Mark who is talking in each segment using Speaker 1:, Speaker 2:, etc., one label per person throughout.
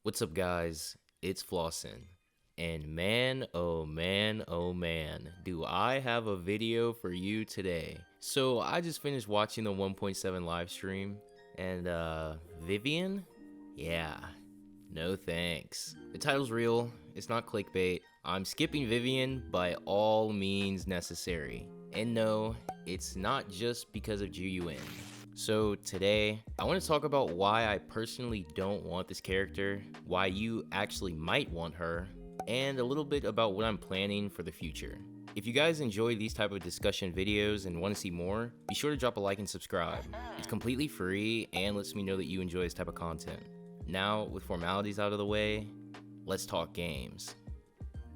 Speaker 1: What's up, guys? It's Flossin. And man, oh man, oh man, do I have a video for you today. So I just finished watching the 1.7 live stream, and Vivian? Yeah, no thanks. The title's real, it's not clickbait. I'm skipping Vivian by all means necessary. And no, it's not just because of Ju-Yun. So today, I want to talk about why I personally don't want this character, why you actually might want her, and a little bit about what I'm planning for the future. If you guys enjoy these type of discussion videos and want to see more, be sure to drop a like and subscribe. It's completely free and lets me know that you enjoy this type of content. Now, with formalities out of the way, let's talk games.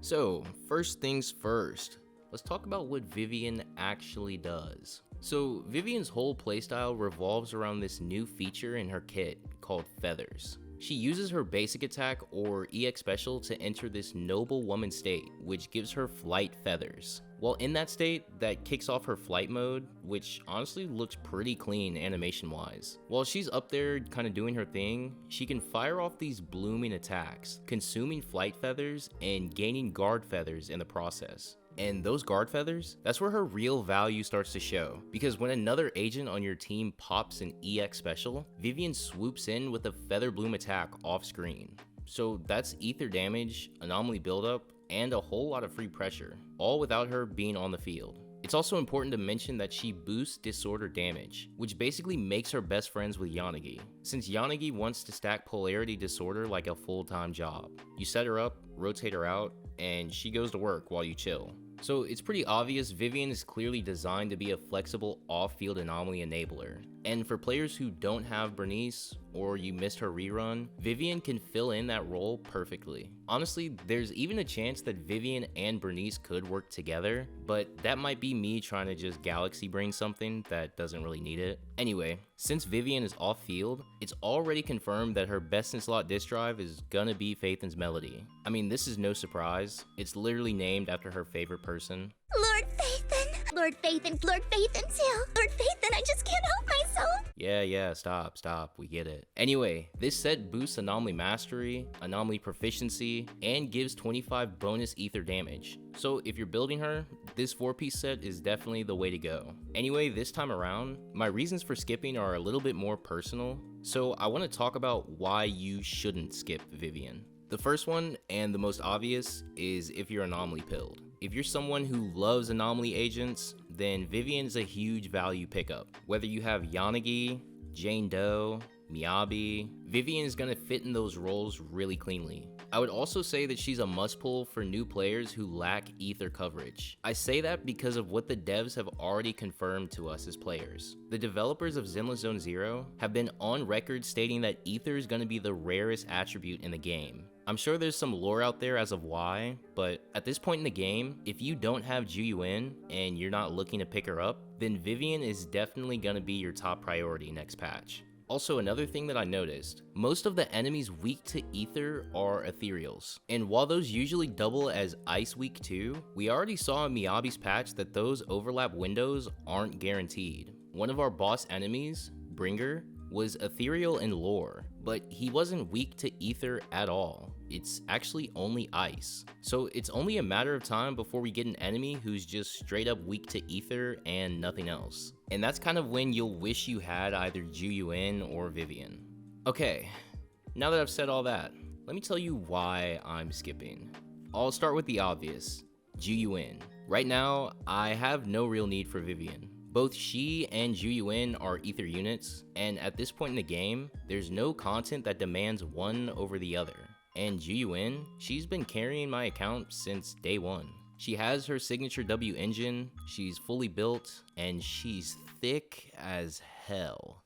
Speaker 1: So, first things first, let's talk about what Vivian actually does. So Vivian's whole playstyle revolves around this new feature in her kit called Feathers. She uses her basic attack or EX special to enter this noble woman state, which gives her flight feathers. While in that state, that kicks off her flight mode, which honestly looks pretty clean animation wise. While she's up there kind of doing her thing, she can fire off these blooming attacks, consuming flight feathers and gaining guard feathers in the process. And those guard feathers, that's where her real value starts to show, because when another agent on your team pops an EX special, Vivian swoops in with a feather bloom attack off screen. So that's ether damage, anomaly buildup, and a whole lot of free pressure, all without her being on the field. It's also important to mention that she boosts disorder damage, which basically makes her best friends with Yanagi, since Yanagi wants to stack polarity disorder like a full-time job. You set her up, rotate her out, and she goes to work while you chill. So it's pretty obvious Vivian is clearly designed to be a flexible off-field anomaly enabler. And for players who don't have Bernice, or you missed her rerun, Vivian can fill in that role perfectly. Honestly, there's even a chance that Vivian and Bernice could work together, but that might be me trying to just galaxy brain something that doesn't really need it. Anyway, since Vivian is off-field, it's already confirmed that her best in slot disk drive is gonna be Phaethan's Melody. I mean, this is no surprise. It's literally named after her favorite person.
Speaker 2: Lord Phaethan! Lord Phaethan! Lord Phaethan too! Lord Phaethan, I just can't help myself!
Speaker 1: Yeah, stop, we get it. Anyway, this set boosts Anomaly Mastery, Anomaly Proficiency, and gives 25 bonus ether damage. So if you're building her, this 4-piece set is definitely the way to go. Anyway, this time around, my reasons for skipping are a little bit more personal, so I want to talk about why you shouldn't skip Vivian. The first one, and the most obvious, is if you're anomaly pilled. If you're someone who loves anomaly agents, then Vivian is a huge value pickup. Whether you have Yanagi, Jane Doe, Miyabi, Vivian is going to fit in those roles really cleanly. I would also say that she's a must pull for new players who lack ether coverage. I say that because of what the devs have already confirmed to us as players. The developers of Zenless Zone Zero have been on record stating that ether is going to be the rarest attribute in the game. I'm sure there's some lore out there as of why, but at this point in the game, if you don't have Ju-Yun and you're not looking to pick her up, then Vivian is definitely going to be your top priority next patch. Also, another thing that I noticed, most of the enemies weak to ether are ethereals, and while those usually double as ice weak too, we already saw in Miyabi's patch that those overlap windows aren't guaranteed. One of our boss enemies, Bringer, was ethereal in lore, but he wasn't weak to ether at all. It's actually only ice. So it's only a matter of time before we get an enemy who's just straight up weak to ether and nothing else. And that's kind of when you'll wish you had either Ju-Yun or Vivian. Okay, now that I've said all that, let me tell you why I'm skipping. I'll start with the obvious, Ju-Yun. Right now, I have no real need for Vivian. Both she and Ju-Yun are ether units, and at this point in the game, there's no content that demands one over the other. And Ju-Yun, she's been carrying my account since day one. She has her signature W engine, she's fully built, and she's thick as hell.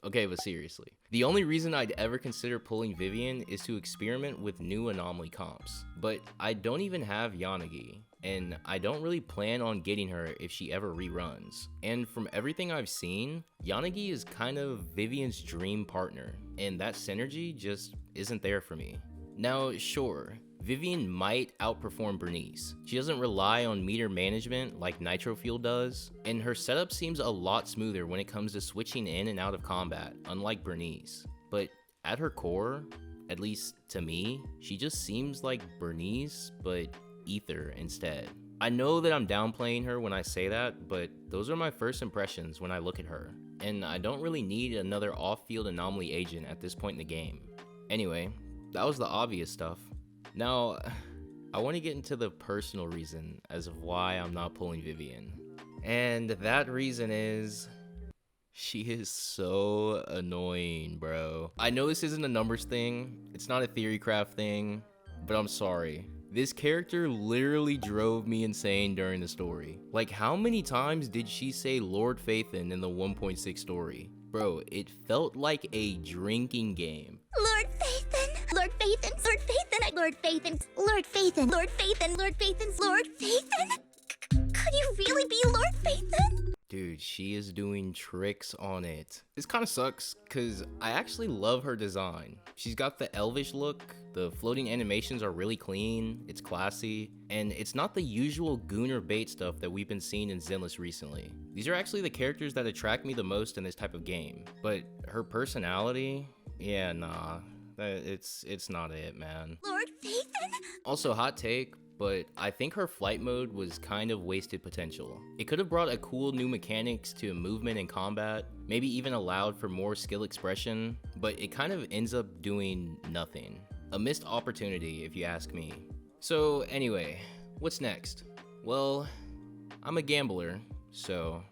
Speaker 1: Okay, but seriously, the only reason I'd ever consider pulling Vivian is to experiment with new anomaly comps, but I don't even have Yanagi, and I don't really plan on getting her if she ever reruns. And from everything I've seen, Yanagi is kind of Vivian's dream partner, and that synergy just isn't there for me. Now, sure, Vivian might outperform Bernice. She doesn't rely on meter management like Nitro Fuel does, and her setup seems a lot smoother when it comes to switching in and out of combat, unlike Bernice. But at her core, at least to me, she just seems like Bernice, but ether instead. I know that I'm downplaying her when I say that, but those are my first impressions when I look at her, and I don't really need another off-field anomaly agent at this point in the game. Anyway, that was the obvious stuff. Now, I want to get into the personal reason as of why I'm not pulling Vivian. And that reason is, she is so annoying, bro. I know this isn't a numbers thing, it's not a theory craft thing, but I'm sorry. This character literally drove me insane during the story. Like, how many times did she say Lord Phaethon in the 1.6 story? Bro, it felt like a drinking game.
Speaker 2: Lord Phaethon! Lord Phaethon! Lord Phaethon! Lord Phaethon! Lord Phaethon! Lord Phaethon! Lord Phaethon! Lord Phaethon! Could you really be Lord Phaethon?
Speaker 1: Dude, she is doing tricks on it. This kind of sucks, because I actually love her design. She's got the elvish look, the floating animations are really clean, it's classy, and it's not the usual goon or bait stuff that we've been seeing in Zenless recently. These are actually the characters that attract me the most in this type of game. But her personality, yeah, nah, it's not it, man.
Speaker 2: Lord Phaethon?
Speaker 1: Also, hot take, but I think her flight mode was kind of wasted potential. It could have brought a cool new mechanics to movement and combat, maybe even allowed for more skill expression, but it kind of ends up doing nothing. A missed opportunity, if you ask me. So anyway, what's next? Well, I'm a gambler, so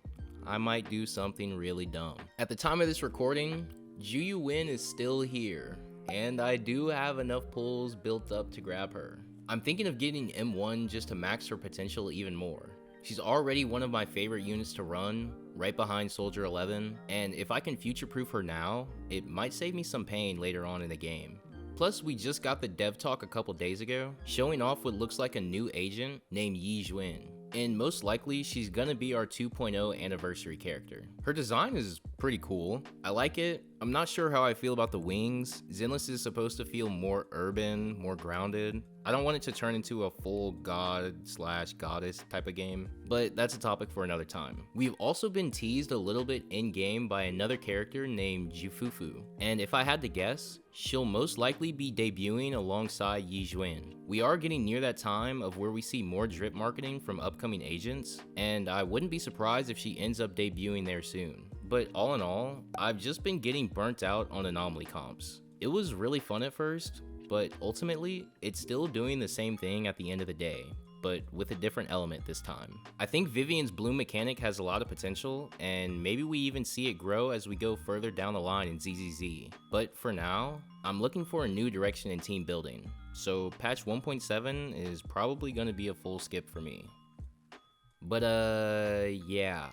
Speaker 1: I might do something really dumb. At the time of this recording, Juyu Win is still here, and I do have enough pulls built up to grab her. I'm thinking of getting M1 just to max her potential even more. She's already one of my favorite units to run, right behind Soldier 11, and if I can future-proof her now, it might save me some pain later on in the game. Plus, we just got the dev talk a couple days ago, showing off what looks like a new agent named Yi Juin. And most likely, she's gonna be our 2.0 anniversary character. Her design is pretty cool. I like it. I'm not sure how I feel about the wings. Zenless is supposed to feel more urban, more grounded. I don't want it to turn into a full god/goddess type of game, but that's a topic for another time. We've also been teased a little bit in-game by another character named Jufufu, and if I had to guess, she'll most likely be debuting alongside Yi Juin. We are getting near that time of where we see more drip marketing from upcoming agents, and I wouldn't be surprised if she ends up debuting there soon. But all in all, I've just been getting burnt out on anomaly comps. It was really fun at first, but ultimately, it's still doing the same thing at the end of the day, but with a different element this time. I think Vivian's bloom mechanic has a lot of potential, and maybe we even see it grow as we go further down the line in ZZZ. But for now, I'm looking for a new direction in team building, so patch 1.7 is probably gonna be a full skip for me. But yeah.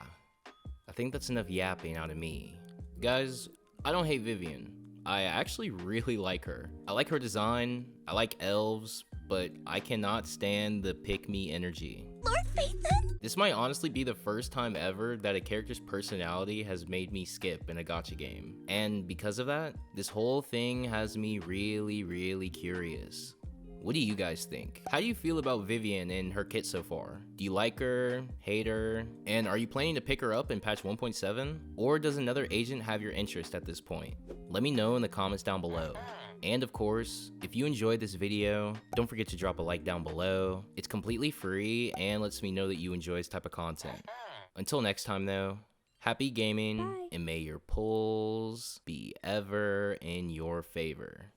Speaker 1: I think that's enough yapping out of me. Guys, I don't hate Vivian. I actually really like her. I like her design, I like elves, but I cannot stand the pick-me energy.
Speaker 2: Lord Phaethon?
Speaker 1: This might honestly be the first time ever that a character's personality has made me skip in a gacha game. And because of that, this whole thing has me really curious. What do you guys think? How do you feel about Vivian and her kit so far? Do you like her, hate her, and are you planning to pick her up in patch 1.7? Or does another agent have your interest at this point? Let me know in the comments down below. And of course, if you enjoyed this video, don't forget to drop a like down below. It's completely free and lets me know that you enjoy this type of content. Until next time though, happy gaming,
Speaker 2: Bye.
Speaker 1: and may your pulls be ever in your favor.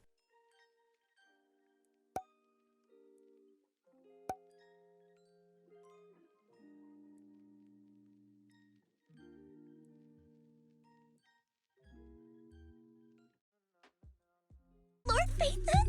Speaker 2: Lord Phaethon?